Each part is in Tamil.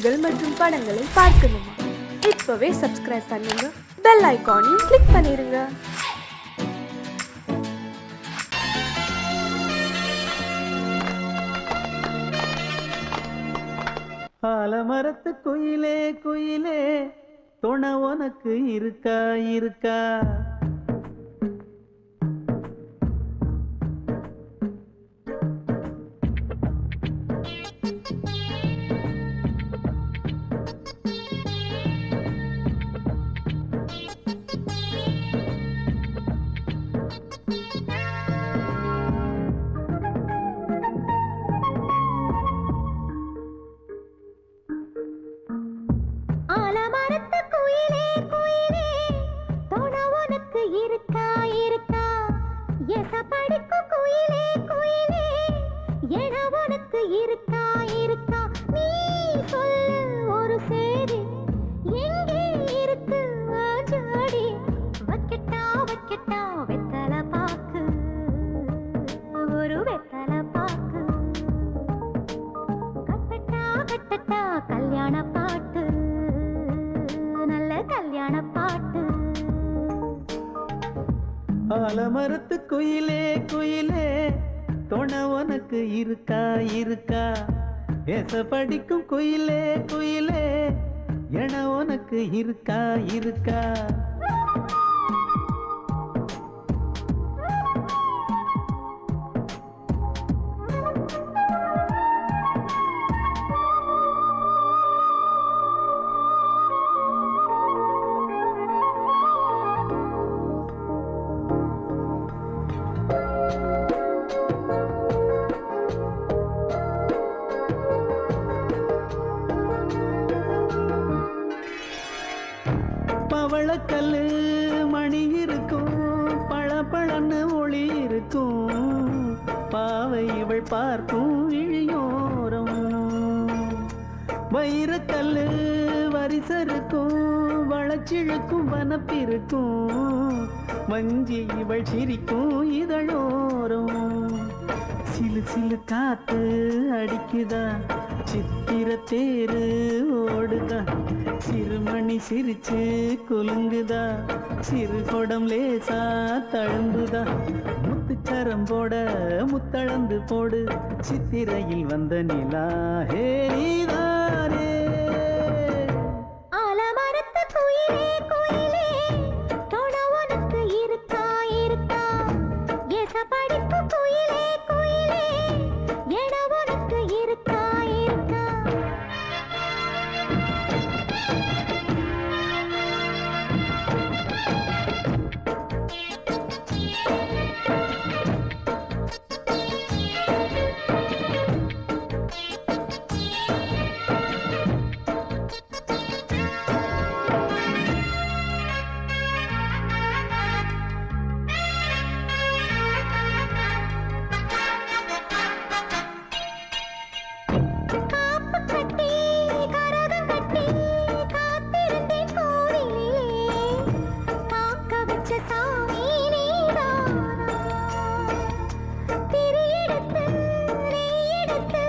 நிகழ்ச்சிகள் மற்றும் படங்களை பார்க்கணுமா? இப்பவே சப்ஸ்கிரைப் பண்ணுங்க, பெல் ஐகானையும் கிளிக் பண்ணிருங்க. ஆலமரத்து குயிலே குயிலே துணை உனக்கு இருக்கா இருக்கா? ஆலமரத்து குயிலே குயிலே துணை உனக்கு இருக்கா இருக்கா? எசப்படிக்கும் குயிலே குயிலே என உனக்கு இருக்கா இருக்கா? நீ சொல்லு ஒரு சேதி, எங்கே இருக்கு ஜோடி? வைக்கட்டா வைக்கட்டா வெத்தலை பாக்கு, ஒரு வெத்தலை பாக்கு. கட்டட்டா கட்டட்டா கல்யாண பாட்டு, நல்ல கல்யாண பாட்டு. ஆலமரத்து குயிலே குயிலே துணை உனக்கு இருக்கா இருக்கா? எச படிக்கும் குயிலே குயிலே என உனக்கு இருக்கா இருக்கா? பவளக்கல்லு மணி இருக்கும், பளபளன்னு ஒளி இருக்கும், பாவை இவள் பார்க்கும் இழியோரம். வைரக்கல்லு வரிசருக்கும், வளச்சிழுக்கும் வனப்பிருக்கும், வஞ்சி இவள் சிரிக்கும் இதழோரம். சிலு சிலு காத்து அடிக்குதா, சித்திர தேரு ஓடுதா, சிறுமணி சிரிச்சு குலுங்குதா, சிறு கொடம் லேசா தழும்புதா, முத்துச்சரம் போட முத்தளந்து போடு, சித்திரையில் வந்த நிலா ஹே நீதானே. ஆலமரத்து குயிலே குயிலே துணை உனக்கு இருக்கா இருக்கா? எசப்படிக்கும் குயிலே குயிலே என உனக்கு இருக்கா இருக்கா? காப்பு கட்டி கரகம் கட்டி காத்திருந்தேன் கோவிலிலே, காக்க வச்ச சாமி நீதானா? திரி எடுத்து நெய் எடுத்து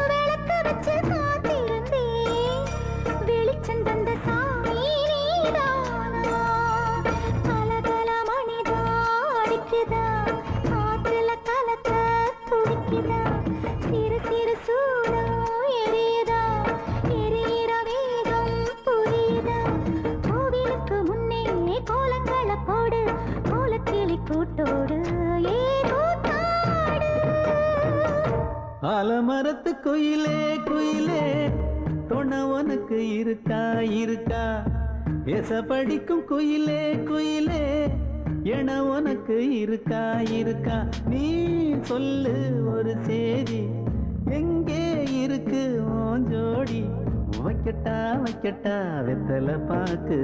விளக்கு வச்சு காத்திருந்தேன், வெளிச்சம் தந்த சாமி நீதானா? கலகல மணிதா அடிக்குதா, காத்துல கலக்க துடிக்குதா, சிறு சிறு சூடம் எரியுதா, எரியிற வேகம் புரியுதா? கோவிலுக்கு முன்னே கோலங்கள போடு, கோலக்கிளி கூட்டோடு ஏதோ தாடு. ஆலமரத்து குயிலே குயிலே துணை உனக்கு இருக்கா இருக்கா? எச படிக்கும் குயிலே குயிலே என உனக்கு இருக்கா இருக்கா? நீ சொல்லு ஒரு சேதி, எங்கே இருக்கு உன் ஜோடி? வைக்கட்டா வைக்கட்டா வெத்தலை பாக்கு,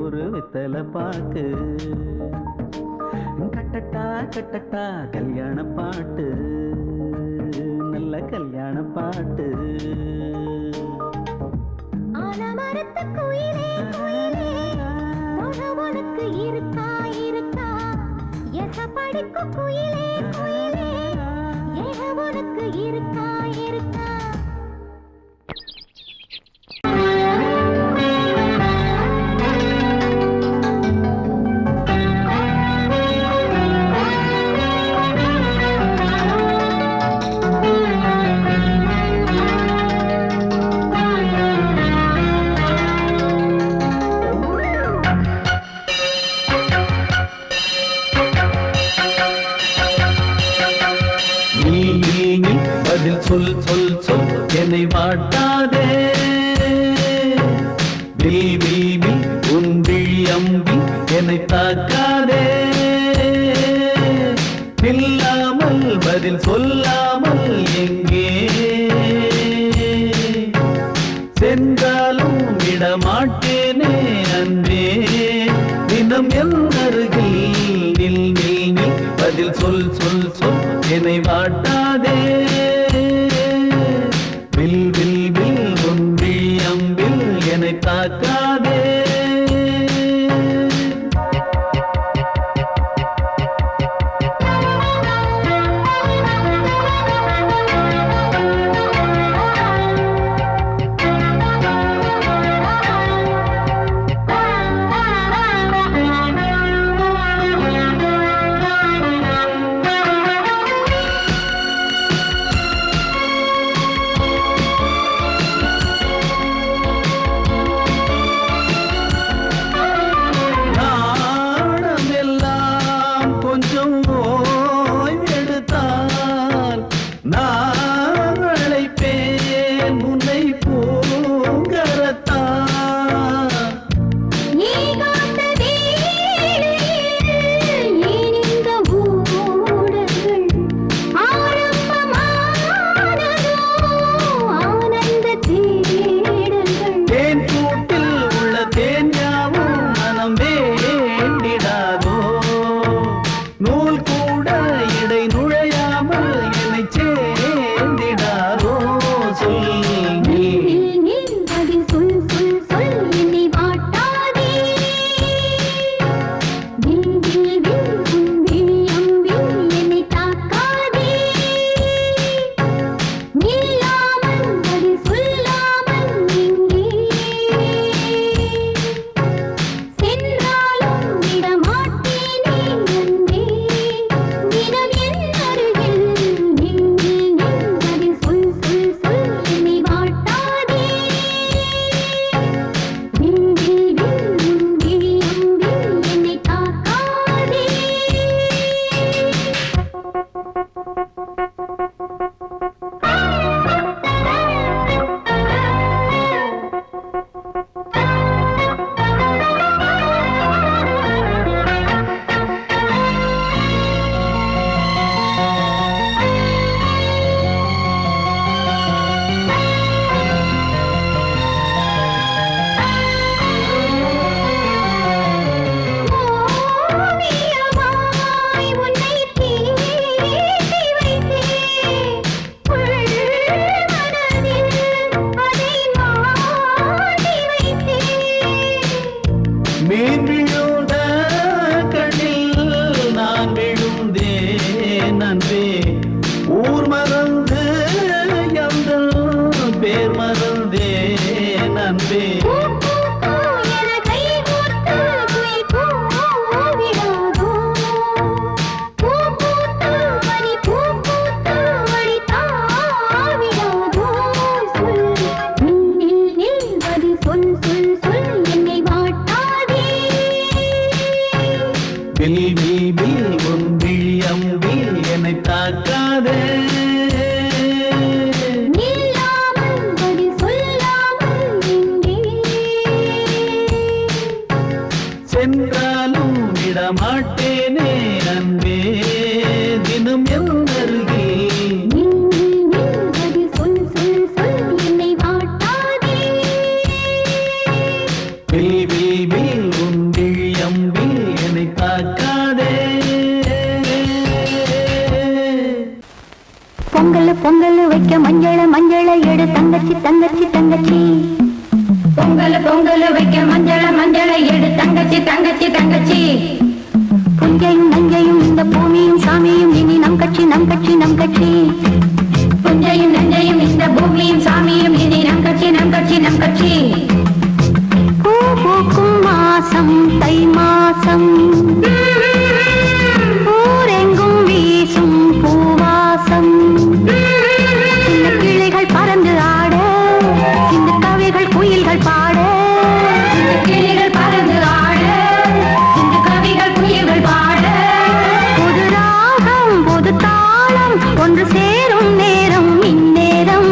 ஒரு வெத்தலை பாக்கு. கட்டட்டா கட்டட்டா கல்யாண பாட்டு, நல்ல கல்யாண பாட்டு. ஆலமரத்து குயிலே குயிலே துணை உனக்கு இருக்கா இருக்கா? எசப்படிக்கும் குயிலே குயிலே என உனக்கு இருக்கா இருக்கா? என்னை வாட்டாதே வில் வில் வில் உன் விழி அம்பி என்னை தாக்காதே இல்லாமல் பதில் சொல்லாமல் எங்கே சென்றாலும் விடமாட்டேனே அன்பே தினம் என் அருகில் நில் நில் நில் பதில் சொல் சொல் சொல் என்னை வாட்டாதே வில் வில் வில் உன் விழி அம்பில் என்னை தாக்காதே பொங்கல் வைக்க மஞ்சள மஞ்சள எடு தங்கச்சி தங்கச்சி தங்கச்சி பொங்கல் வைக்க மஞ்சள மஞ்சள எடு தங்கச்சி தங்கச்சி தங்கச்சி புஞ்சையும் நஞ்சையும் இந்த பூமியும் சாமியும் இனி நம் கட்சி நம் கட்சி நம் கட்சி புஞ்சையும் நஞ்சையும் இந்த பூமியும் சாமியும் இனி நம் கட்சி நம் கட்சி நம் கட்சி பூ பூக்கும் மாசம் தை மாசம் ஊரெங்கும் வீசும் பூவாசம் சின்ன கிளைகள் பறந்து ஆட சின்ன கவிகள் குயில்கள் பாட கிளைகள் பறந்து ஆட சின்ன கவிகள் குயில்கள் பாட புது ராகம் புது தாளம் ஒன்று சேரும் நேரம் இந்நேரம்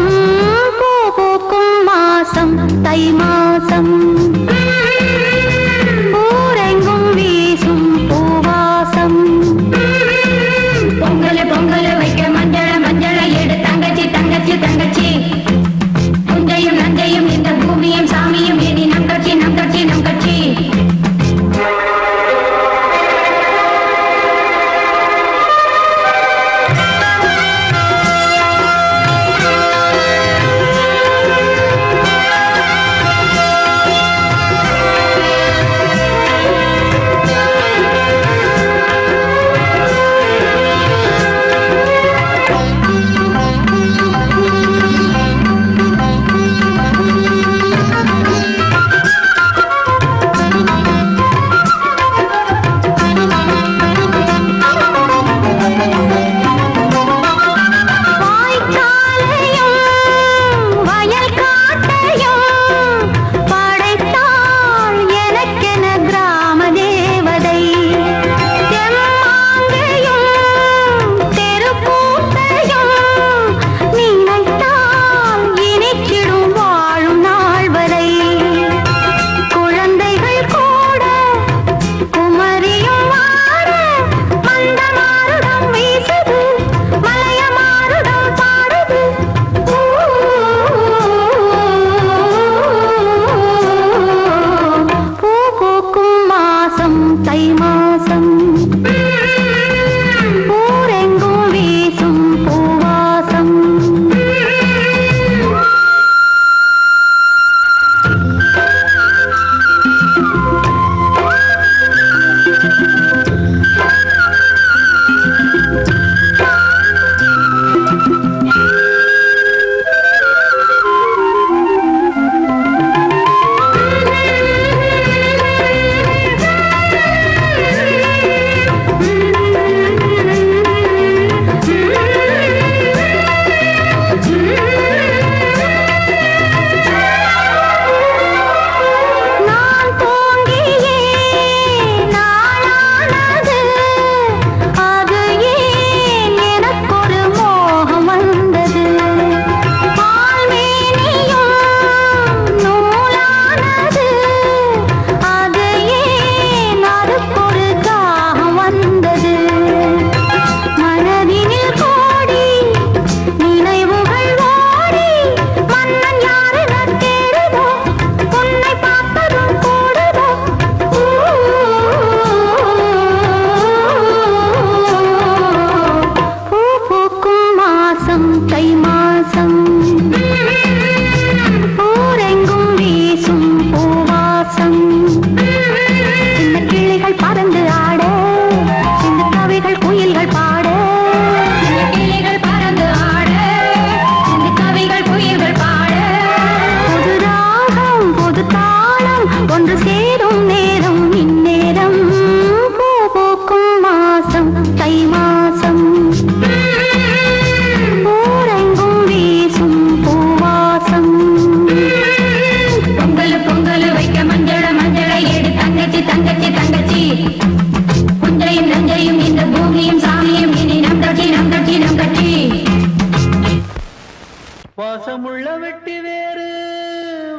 வெட்டி வேறு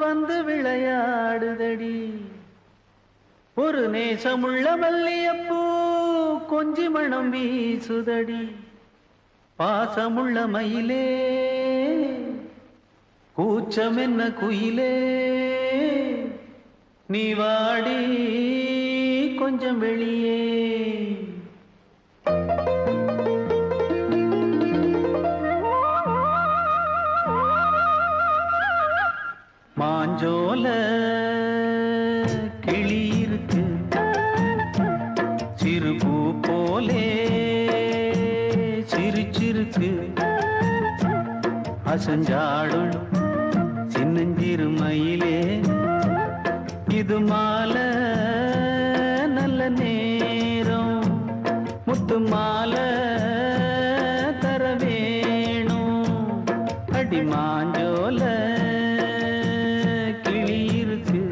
வந்து விளையாடுதடி ஒரு நேசமுள்ள மல்லியப்பூ கொஞ்சி மணம் வீசுதடி பாசமுள்ள மயிலே கூச்சம் என்ன குயிலே நீ வாடி கொஞ்சம் வெளியே மாஞ்சோல கிளி இருக்கு சிறுபூ போலே சிரிச்சிருக்கு அசஞ்சாடும் சின்னஞ்சிறு மயிலே இது மாலை நல்ல நேரம் முத்து மாலை தர வேணும் அடி மாஞ்சோல கிளி இருக்கு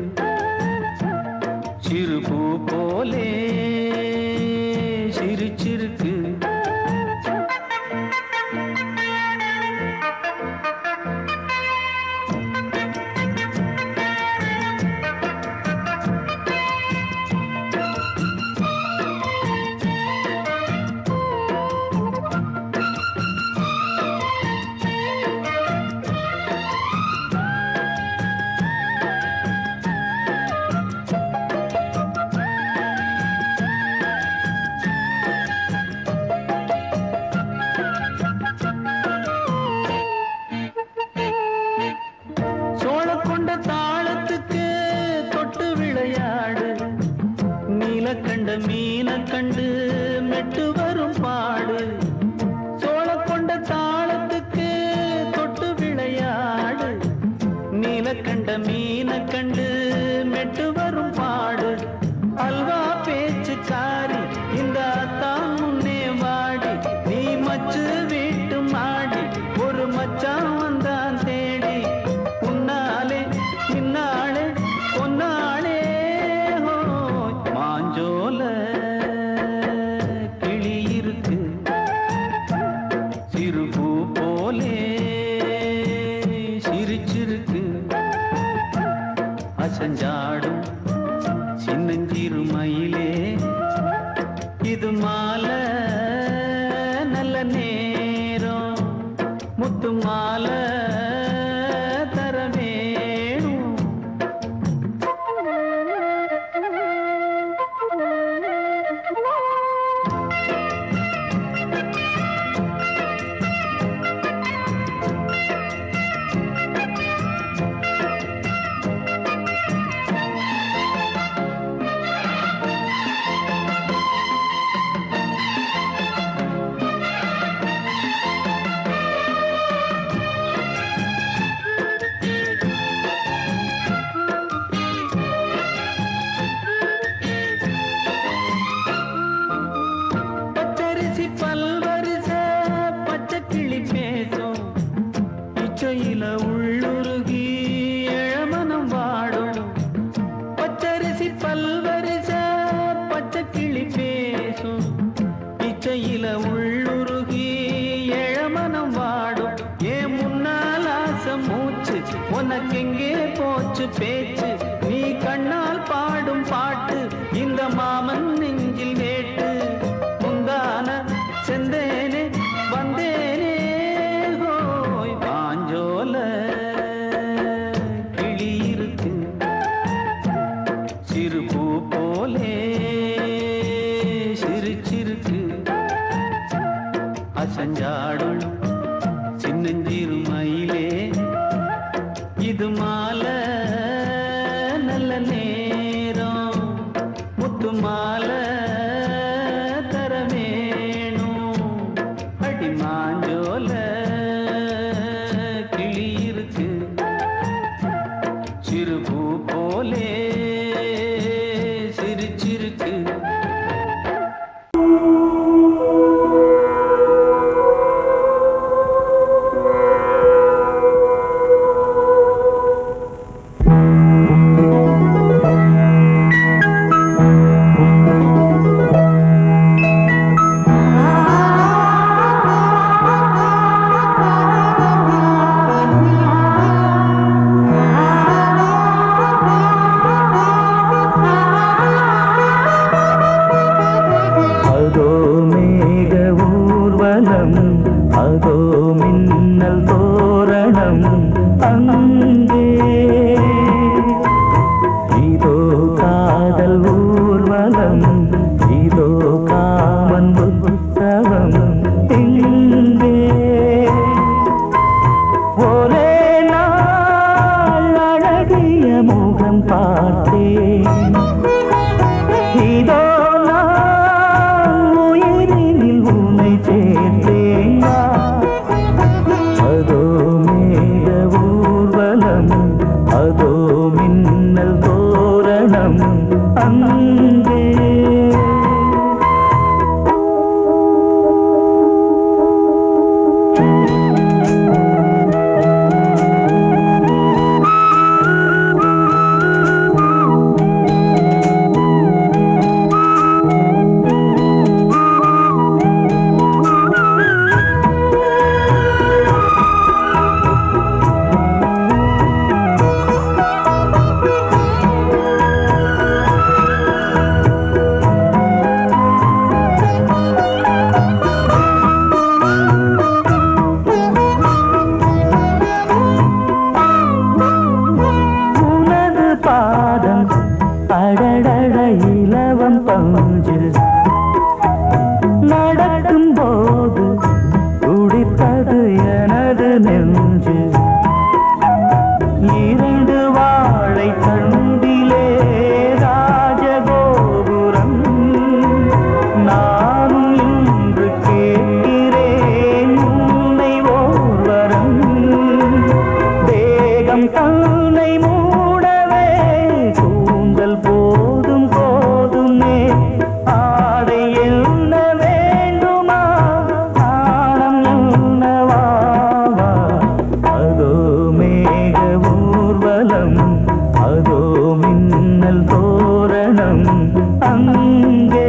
சிறுபூ போலே சிரிச்சிருக்கு கண்ட மீன கண்டு மெட்டு வரும் பாடு சோழ கொண்ட தாளத்துக்கு தொட்டு விளையாடு நீல கண்ட மீன கண்டு மெட்டு வரும் பாடு அல்வா பேச்சுக்காரி இந்த தான் முன்னே வாடி நீ மச்சு வீட்டு மாடி ஒரு மச்சான் வந்தான் தேடி உன்னாலே பின்னாலே பொன்னாளே மாஞ்சோல கிளி இருக்கு சிறுபூ போலே சிரிச்சிருக்கு அசஞ்சாடும் சின்னஞ்சிறு மயிலே இது மாலை நல்ல நேரம் முத்து மாலை தர வேணும் பச்சரிசி பல்வரிச பச்சை கிளி பேசும் இச்சையில உள்ளுருகி இளமனம் வாடும் பச்சரிசி பல்வரிச பச்சை கிளி பேசும் இச்சையில உள்ளுருகி இளமனம் வாடும் ஏன் முன்னால் ஆசை மூச்சு உனக்கெங்கே போச்சு பேச்சு நீ கண்ணால் பாடும் பாட்டு இந்த மாமன் நெஞ்சில் வேட்டு முந்தான செந்தேனே வந்தேனே ஹோய் பாஞ்சோல கிளி இருக்கு சிறுபூ போலே சிரிச்சிருக்கு அசஞ்சாடும் சின்னஞ்சிறு மயிலே இது மாலை நல்ல நேரம் முத்து மாலை தர வேணும் அடி மாஞ்சோல கிளி இருக்கு சிறுபூ போலே சிரிச்சிருக்கு முகம் பார்த்தேன். இதோ நான் உயிரினில் உன்னை சேர்த்தேன். அதோ மேக ஊர்வலம், அதோ மின்னல் தோரணம் அங்கே. அடடட இலவம் பஞ்சு நடக்கும் போது துடிப்பது எனது நெஞ்சு. இரண்டு வாழை தண்டிலே ராஜகோபுரம், நானும் இன்று கேட்கிறேன் உன்னை ஓர்வரம். தேகம் தன்னை மூடவே கூந்தல் போதும் போதுமே, ஆடை என்ன வேண்டுமா ஆடம் என்னவா. அதோ மேக ஊர்வலம், அதோ மின்னல் தோரணம் அங்கே.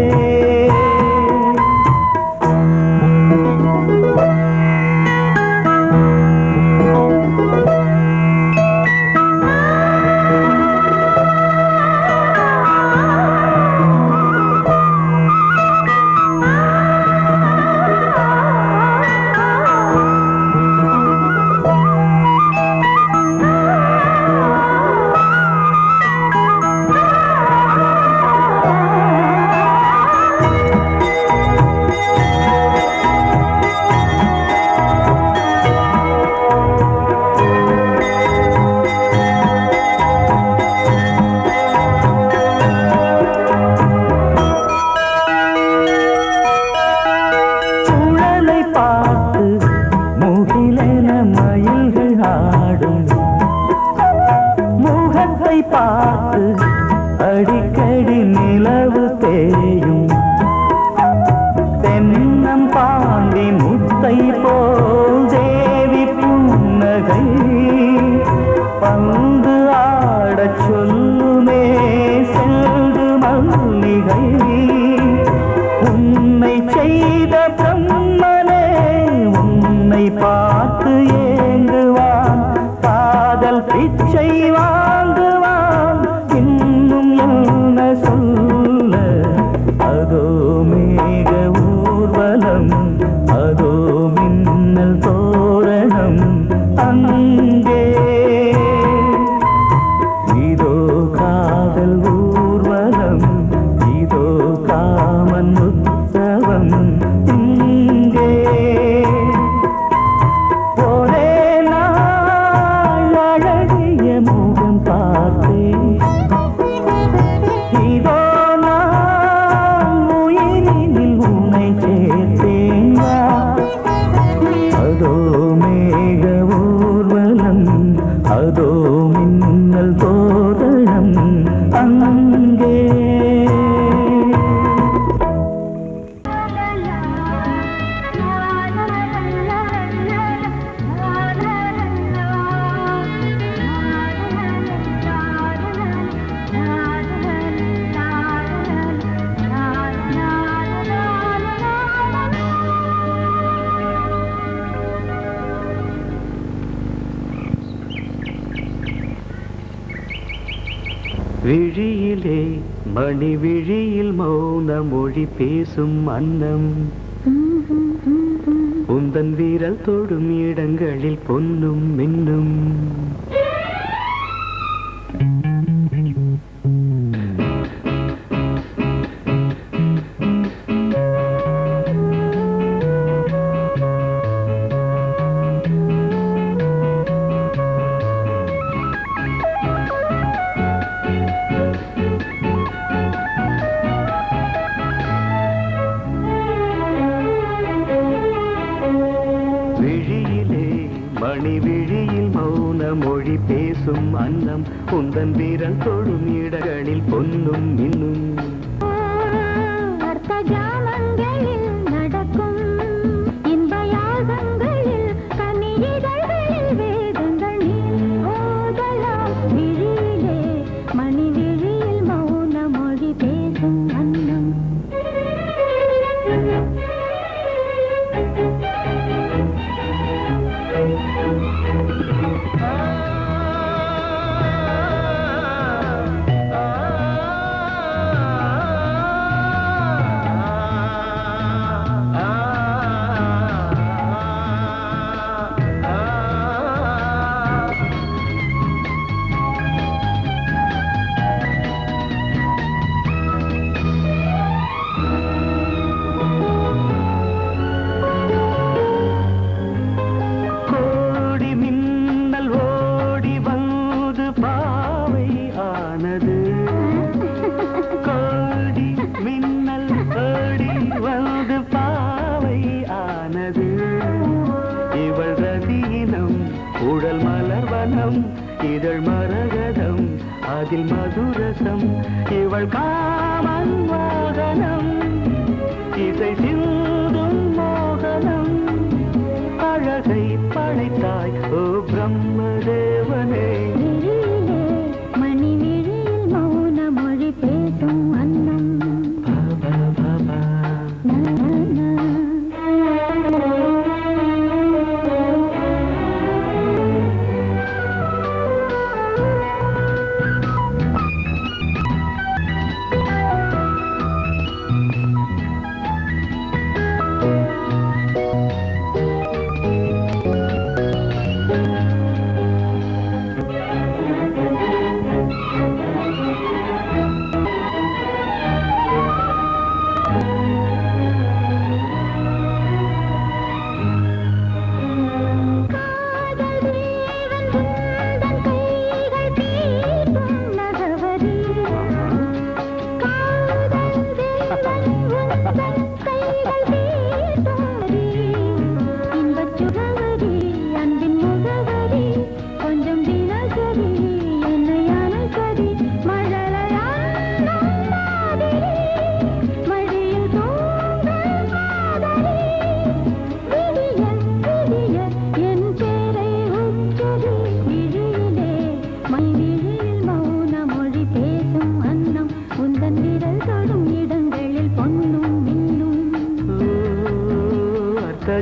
பார்த்து அடிக்கடி நிலவு தேயும். தென்னம் பாண்டி முத்தை போல் தேவி புன்னகை பந்து ஆடச் சொல்லுமே செல்து மல்லிகை. உன்னை செய்த பிரம்மனே உன்னை பார்த்து ஏங்குவான், காதல் பிச்சை வாங்குவான், இன்னும் என்ன சொல்ல. அதோ மேக ஊர்வலம், அதோ மின்னல் தோரணம் அங்கே. இதோ காதல் ஊர்வலம், இதோ காமன் உற்சவம் இங்கே. ஒரே நாள் அழகிய முகம் பார்த்தேன். இதோ நான் உயிரினில் உன்னை சேர்த்தேன். அதோ மேக ஊர்வலம், அதோ மின்னல் தோரணம் அங்கே. விழியிலே மணி விழியில் மௌன மொழி பேசும் அன்னம், உந்தன் வீரல் தொடும் இடங்களில் பொன்னும் மின்னும். பேசும் அன்னம் உந்தன் வீரன் தொழும் இடங்களில் பொன்னும் மின்னும் அர்த்த ஜாமங்களில் நடக்கும் இன்ப யாகங்களில் கனியிதழ்களில் வேதங்கள் நீ ஓதலாம் விழியிலே மணி விழியில் மௌன மொழி பேசும் அன்னம் உடல் மலர்வனம் இதழ் மரகதம் அதில் மதுரசம் இவள் காமன் வாகனம் இசை சிந்தும் மோகனம் அழகை படைத்தாய் ஓ பிரம்மதேவனே மணி விழியில் மௌன மொழி பேசும் அன்னம்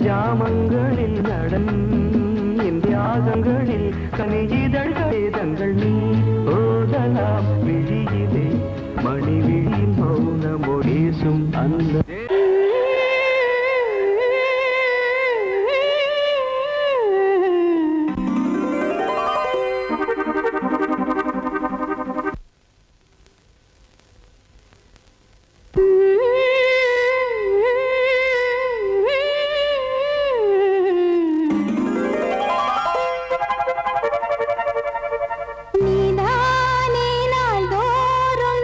ஜாமங்களில் நடன் இந்தியாகங்களில் கனியிதழ் வேதங்கள் நீ ஓதலாம் விழியிலே மணி விழியில் மௌன மொழிசும் அந்த நீதானே நாள்தோறும்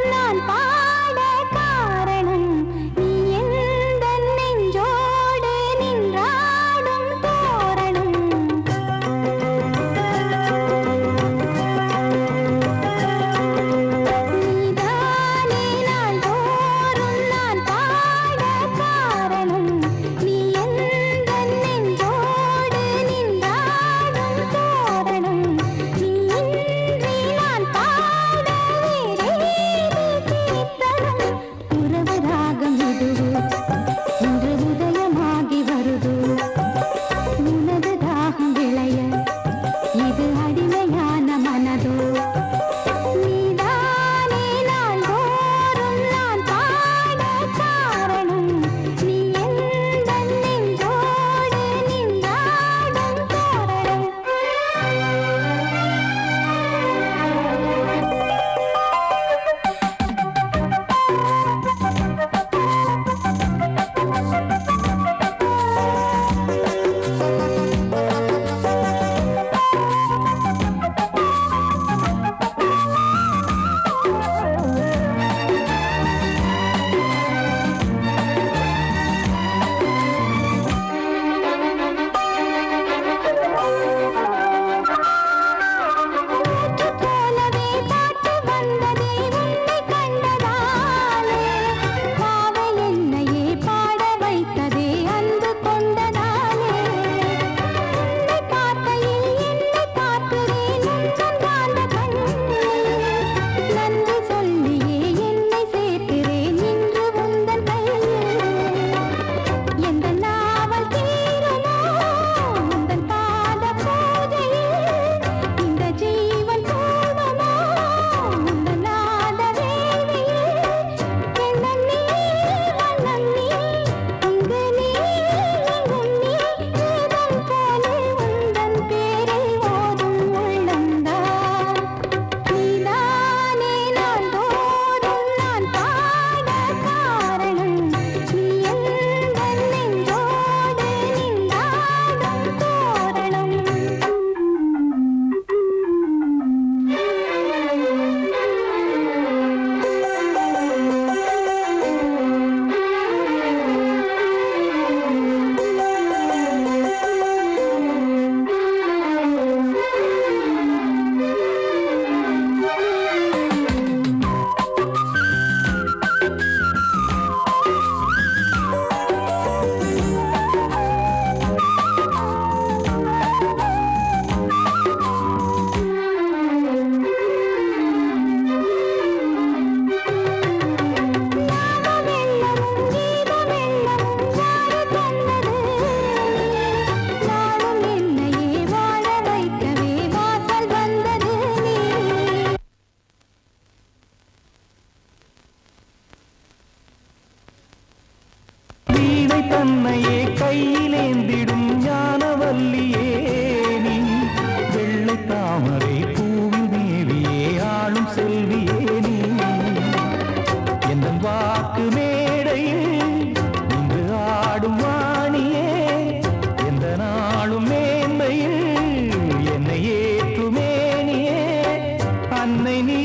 அன்னை நீ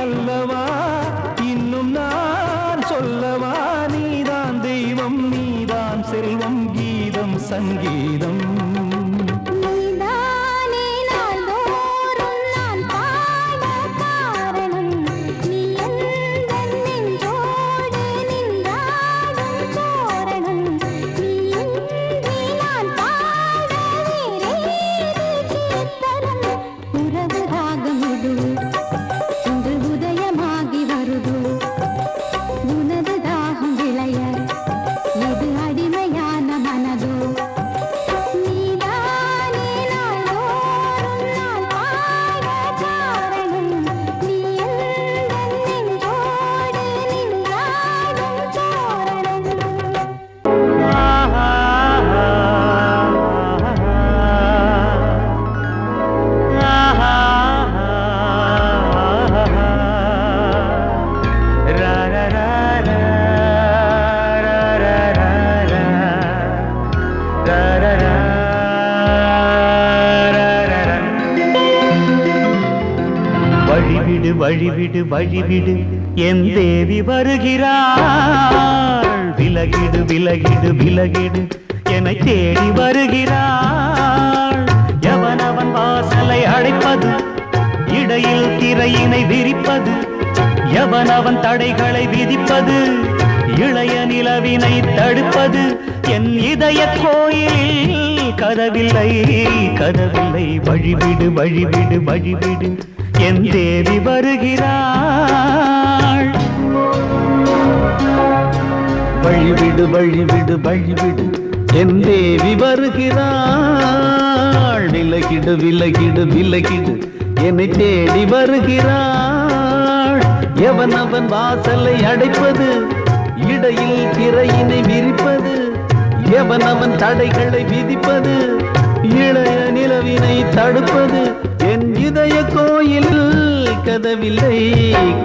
அல்லவா, இன்னும் நான் சொல்லவா, நீதான் தெய்வம் நீதான் செல்வம் கீதம் சங்கீதம். வழிவிடு வழிவிடு வழிவிடு என் தேவி வருகிறாள். விலகிடு விலகிடு விலகிடு என்னை தேடி வருகிறாள். எவனவன் வாசலை அடைப்பது, இடையில் திரையினை விரிப்பது, எவனவன் தடைகளை விதிப்பது, இளைய நிலவினை தடுப்பது, என் இதய கோயிலில் கதவில்லை கதவில்லை. வழிவிடு வழிவிடு வழிவிடு என் தேவி வருகிறாள். வழிவிடு வழிவிடு வழிவிடு என் தேவி வருகிறாள். விலகிடு விலகிடு விலகிடு என்னை தேடி வருகிறாள். எவனவன் வாசலை அடைப்பது, இடையில் திரையினை விரிப்பது, எவனவன் தடைகளை விதிப்பது, இளைய நிலவினை தடுப்பது, என் இதய கோயில் கதவில்லை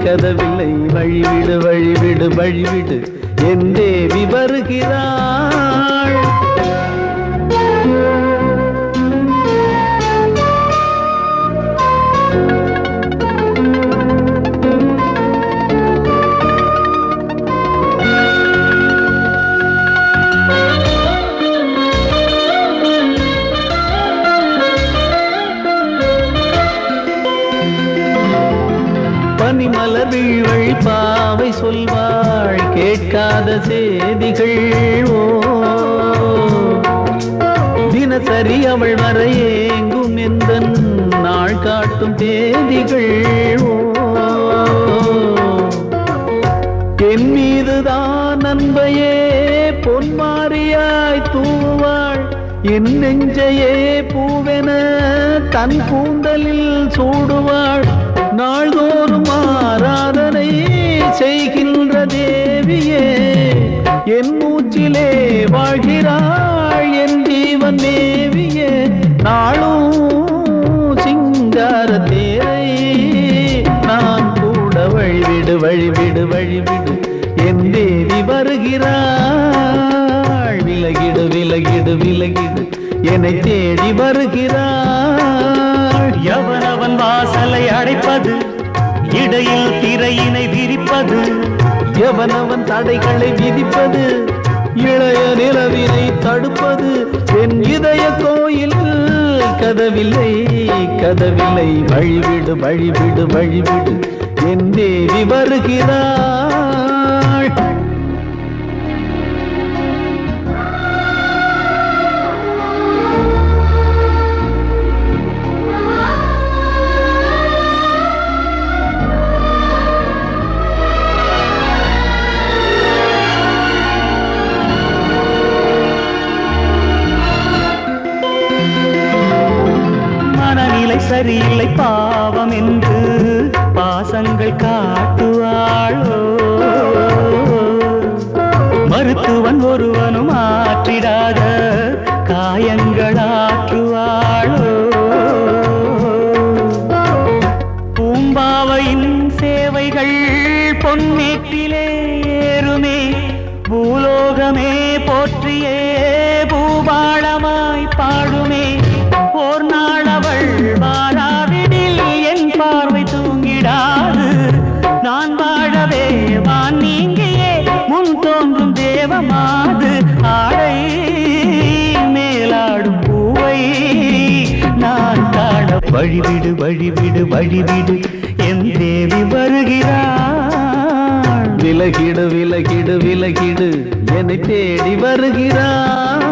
கதவில்லை. வழிவிடு வழிவிடு வழிவிடு என் தேவி வருகிறாள். பனிமலர் வீழ்வழி பாவை சொல்வாள் கேட்காத செய்திகள். ஓ தினசரி அவள் வர ஏங்கும் எந்த நாள் காட்டும் தேதிகள். ஓ என் மீதுதான் அன்பையே பொன்மாரியாய் தூவாள். என் நெஞ்சையே பூவென தன் கூந்தலில் சூடுவாள். நாள்தோறும் ஆராதனை செய்கின்ற தேவியே, என் மூச்சிலே வாழ்கிறாள் என் ஜீவன் தேவியே. நாளும் சிங்கார தேரை நான் கூட வழிவிடு வழிவிடு வழிவிடு என் தேவி வருகிறாள். விலகிடு விலகிடு விலகிடு என்னை தேடி வருகிறாள். எவனவன் வாசலை அடைப்பது, இடையில் திரையினை விரிப்பது, எவனவன் தடைகளை விதிப்பது, இளைய நிலவினை தடுப்பது, என் இதய கோயில் கதவில்லை கதவில்லை. வழிவிடு வழிவிடு வழிவிடு என் தேவி வருகிறாள். சரியில்லை பாவம் என்று பாசங்கள் காட்டுவாளோ. மருத்துவன் ஒருவனும் ஆற்றிடாத காயங்களாற்றுவாளோ. பூம்பாவையின் சேவைகள் பொன்மேட்டிலே ஏறுமே, பூலோகமே போற்றியே பூபாளமாய் பாடுமே. ஓர் நாள் அவள் வாராவிடில் என் பார்வை தூங்கும். வழிவிடு வழிவிடு வழிவிடு என் தேவி வருகிறாள். விலகிடு விலகிடு விலகிடு என்னை தேடி வருகிறாள்.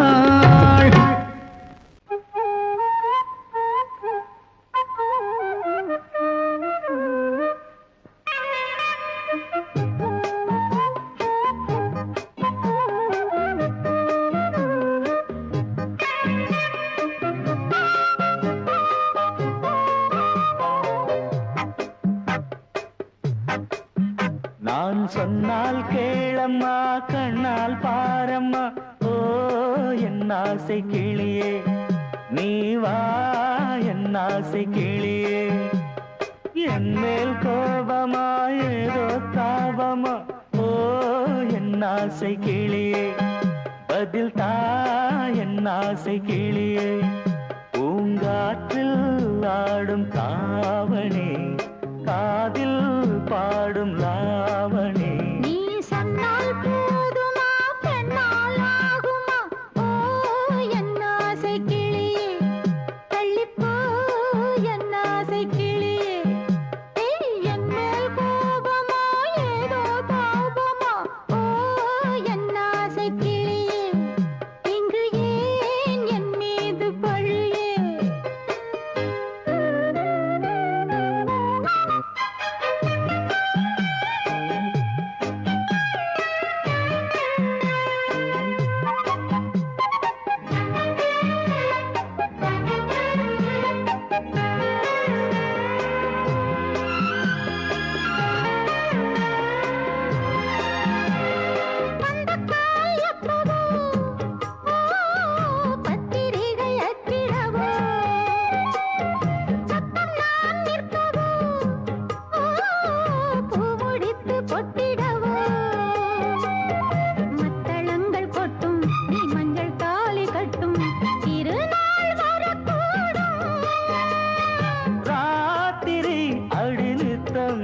நான் சொன்னால் கேளம்மா கண்ணால் பாரம்மா ஓ என் ஆசை கிளியே நீ வா என் ஆசை கிளியே என் மேல் கோபமா ஏதோ தாபமா ஓ என் ஆசை கிளியே பதில் தா என் ஆசை கிளியே பூங்காற்றில் ஆடும் தாவணி காதில் பாடும் லாவணி நீ சொன்னால் போதுமா பெண்ணால் ஆகுமா ஓ என் ஆசை கிளியே தள்ளிப்போ என் ஆசை கிளியே என் மேல் கோபமா ஏதோ தாபமா ஓ என் ஆசை கிளியே இங்கு ஏன் என் மீது பழியே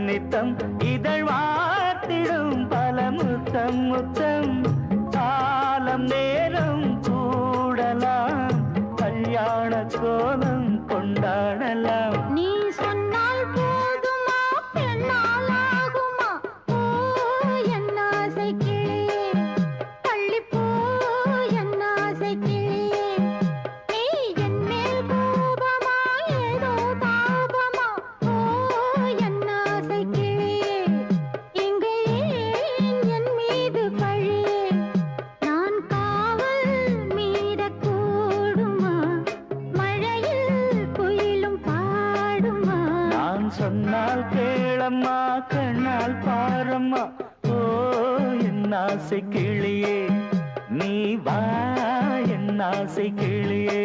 நித்தம் இதழ் வாத்திடும் பல முத்தம் முத்தம் காலம் நேரம் கூடலாம் கல்யாண கோலம் கொண்டாடலாம் நீ சொன்னால் போதுமா பெண்ணால் ஆகுமா ஓ என் ஆசை கிளியே தள்ளிப்போ என் ஆசை கிளியே நீ என் மேல் கோபமா ஏதோ தாபமா ஓ என் ஆசை கிளியே இங்கே ஏன் என் மீது பழியே நான் காவல் மீறக்கூடுமா மழையில் குயிலும் பாடுமா நான் சொன்னால் கேளம்மா கண்ணால் பாரம்மா ஓ என் ஆசை கிளியே நீ வா என் ஆசை கிளியே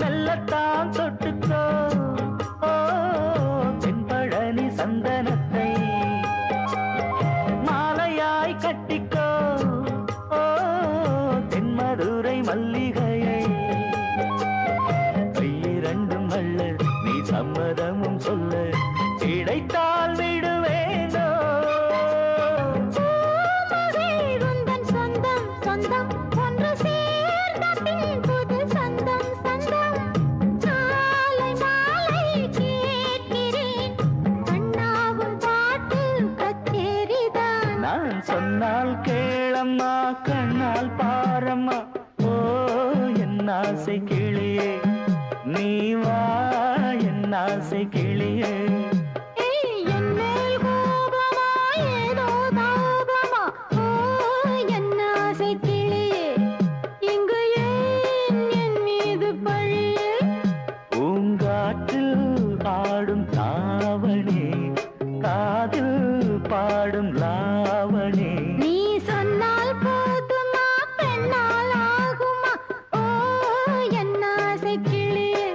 மெல்லத்தான் தொட்டுக்கோ ஓ தென்பழனி சந்தனத்தை மாலையாய் கட்டிக்கோ ஓ தென்மதுரை மல்லிகையை கையிரண்டும் அள்ள நீ சம்மதமும் சொல்ல கிடைத்தால் விடுவேனோ உந்தன் சொந்தம் சொந்தம் ஒன்று சேர்ந்த பின் புது சொந்தம் சொந்தம் மாலை மாலை கேட்கிறேன் கண்ணாவும் பாட்டு கச்சேரிதான் நான் சொன்னால் கேளம்மா கண்ணால் பாரம்மா ஓ என் ஆசை கிளியே நீ வா என் ஆசை கிளியே என் மேல் கோபமா ஏதோ தாபமா ஓ என் ஆசை கிளியே இங்கு ஏன் என் மீது பழியே பூங்காற்றில் ஆடும் தாவணி காதில் பாடும் லாவணி நீ சொன்னால் போதுமா பெண்ணால் ஆகுமா ஓ என் ஆசை கிளியே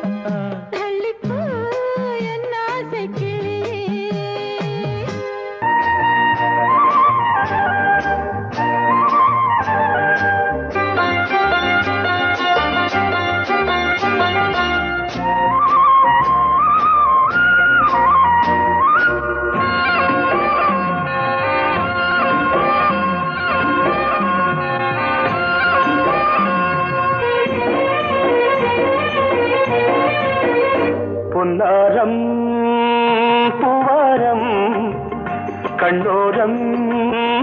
கண்ணோரம்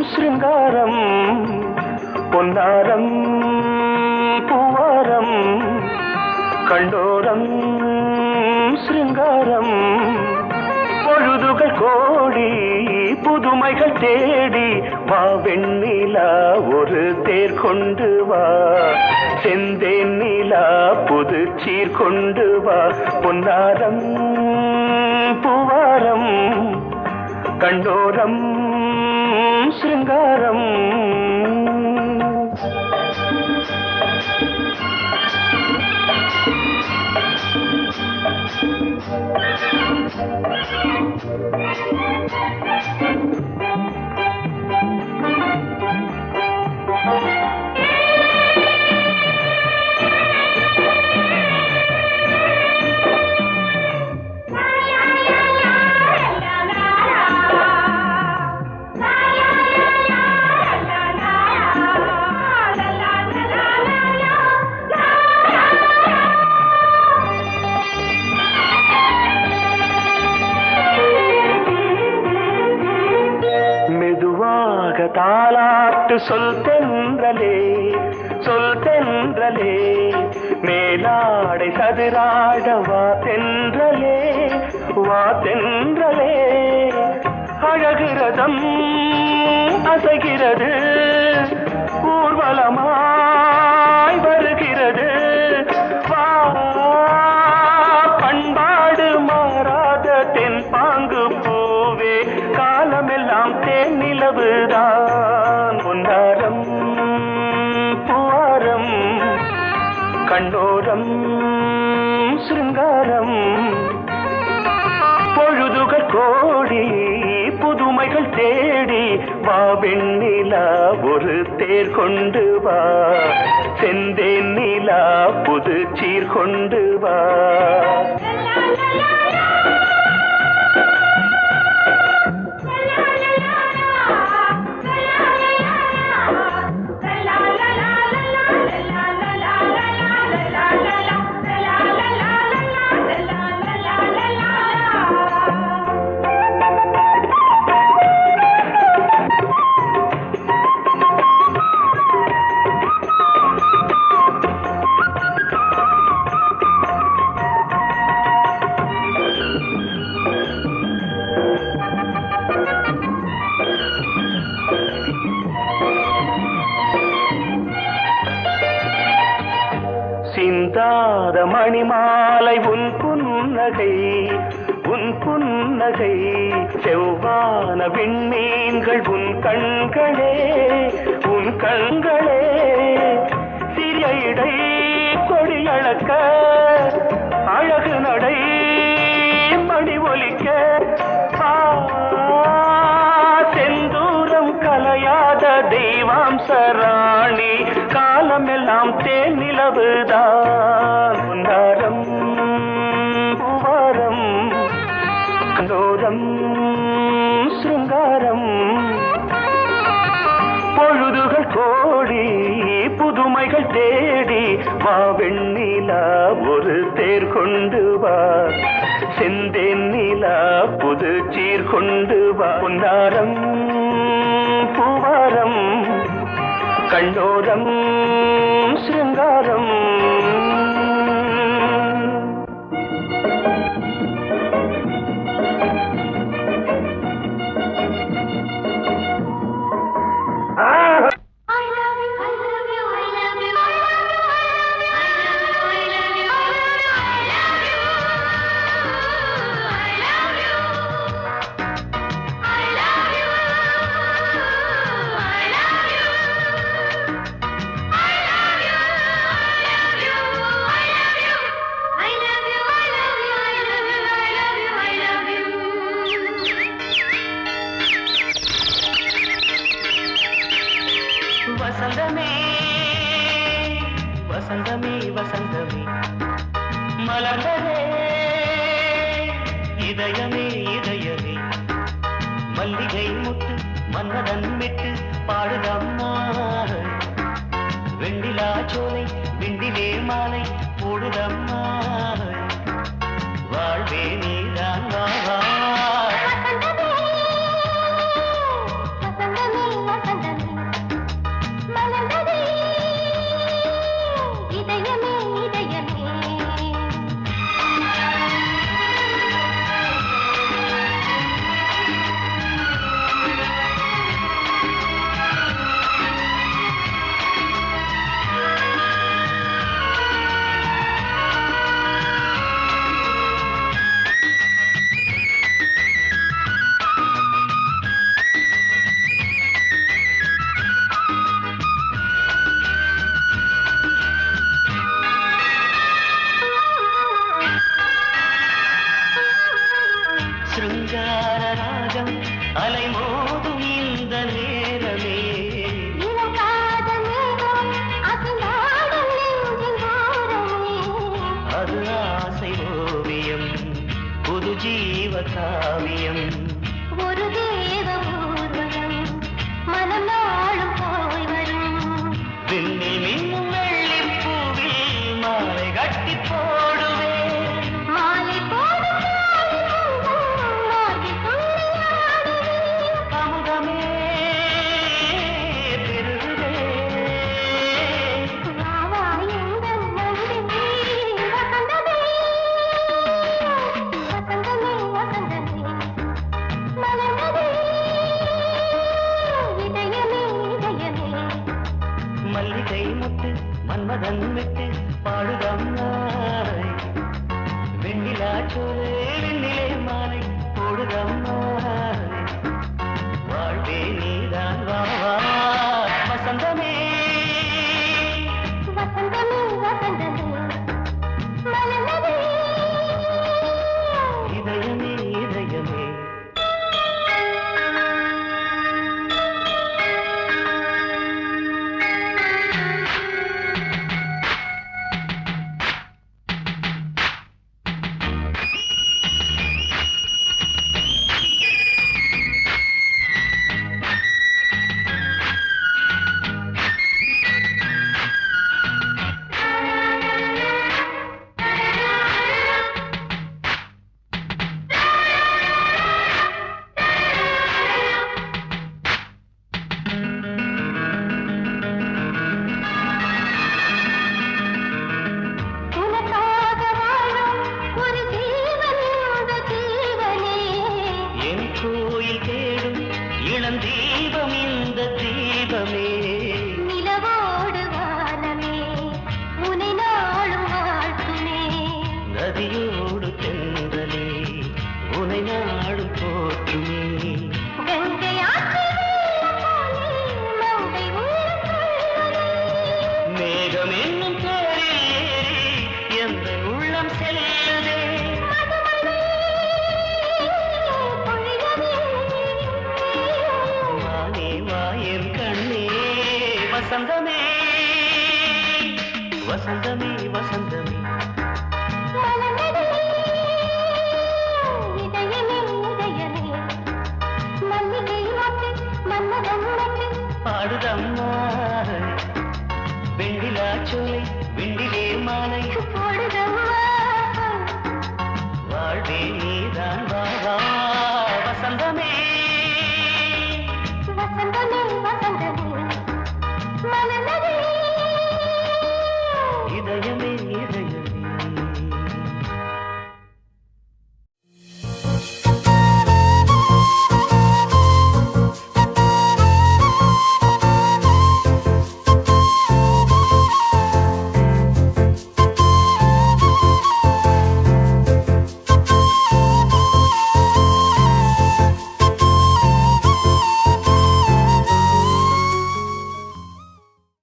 சிருங்காரம் பொன்னாரம் பூவாரம் கண்ணோரம் சிருங்காரம் பொழுதுகள் கோடி புதுமைகள் தேடி வா வெண்ணிலா ஒரு தேர் கொண்டு வா செந்தேன் நிலா புது சீர் கொண்டு வா பொன்னாரம் பூவாரம் கண்டோரம் சிருங்காரம் தாலாட்டு சொல் தென்றலே மேலாடை சதுராட வா தென்றலே அழகிறதம் அசைகிறது ஊர்வலமாய் வருகிறது வா பண்பாடு மாறாத தென் பாங்கு பூவே காலமெல்லாம் தேன் நிலவுதான் பொன்னாரம் பூவாரம் கண்ணோரம் சிருங்காரம் பொழுதுகள் கோடி புதுமைகள் தேடி வா வெண்ணிலா ஒரு தேர் கொண்டு வா செந்தேன் நிலா புது சீர் கொண்டு வா சிந்தாத மணிமாலை உன் புன்னகை செவ்வான விண்மீன்கள் உன் கண்களே சிறிய இடை கொடியளக்க அழகு நடை மணி ஒலிக்க செந்தூரம் கலையாத தெய்வாம்சராணி காலமெல்லாம் தேன் நிலவுதான் பொன்னாரம் பூவாரம் கண்டோரம் சிருங்காரம் பொழுதுகள் கோடி புதுமைகள் தேடி வா வெண்ணிலா ஒரு தேர் கொண்டு வா செந்தேன் நிலா புது சீர் கொண்டு வா பொன்னாரம் பூவாரம் கண்டோரம் சிருங்காரம் வசந்தமே மலர்ந்ததே இதயமே மல்லிகை முட்டு மன்னதன் விட்டு பாடுதம்மா வெண்ணிலா சோலை விண்டிலே மாலை போடுதம்மா வாழ்வே நீதான் வா சிருங்கார ராகம் அலைமோதும் இந்த நேரமே இளம் காதல் மேகம் அசைந்தாடும் நெஞ்சின் ஓரமே. அது ஆசை ஓவியம் புது ஜீவ காவியம் ஒரு தேவ ஊர்வலம் மனம் நாளும் போய் வரும். விண்ணில் மின்னும் வெள்ளிப் பூவில் மாலை கட்டி போடுவேன் மாலை போடும் மார்கழி துள்ளியாடுவேன். அமுதமே பெருகுவேன் வா வா எங்கள் நந்தினி வசந்தமே வசந்தமே வசந்தமே மலர்ந்ததே இதயமே இதயமே. மல்லிகை முத்து மன்மதன் விட்டு பாடுதம்மாய் வெண்ணிலா சோலே வெண்ணிலே மாலை போடுதம்மாய் வாழ்வே நீதான் வா வா வசந்தமே வசந்தமே வசந்தமே மலர்ந்ததே இதயமே இதயமே உனக்காக வாழும் ஒரு ஜீவன் இந்த ஜீவனே. என் கோயில் தேடும் இளம் தீபம் இந்த தீபமே நிலவோடு வானமே உனை நாளும் வாழ்த்துமே. நதியோடு தென்றலே உனை நாடும் போற்றுமே கங்கை ஆற்று வெள்ளம் போலே மங்கை உள்ளம் கொள்ளுமே. மேகம் என்னும் பேரில் ஏறி எந்த உள்ளம் செல்லுதே மதுமழை பொழியவே. வானே வாயன் கண்ணே வசந்தமே வசந்தமே வசந்தமே மலர்ந்ததே இதயமே இதயமே. மல்லிகை மொட்டு மன்மதன் மொட்டு பாடுதம்மா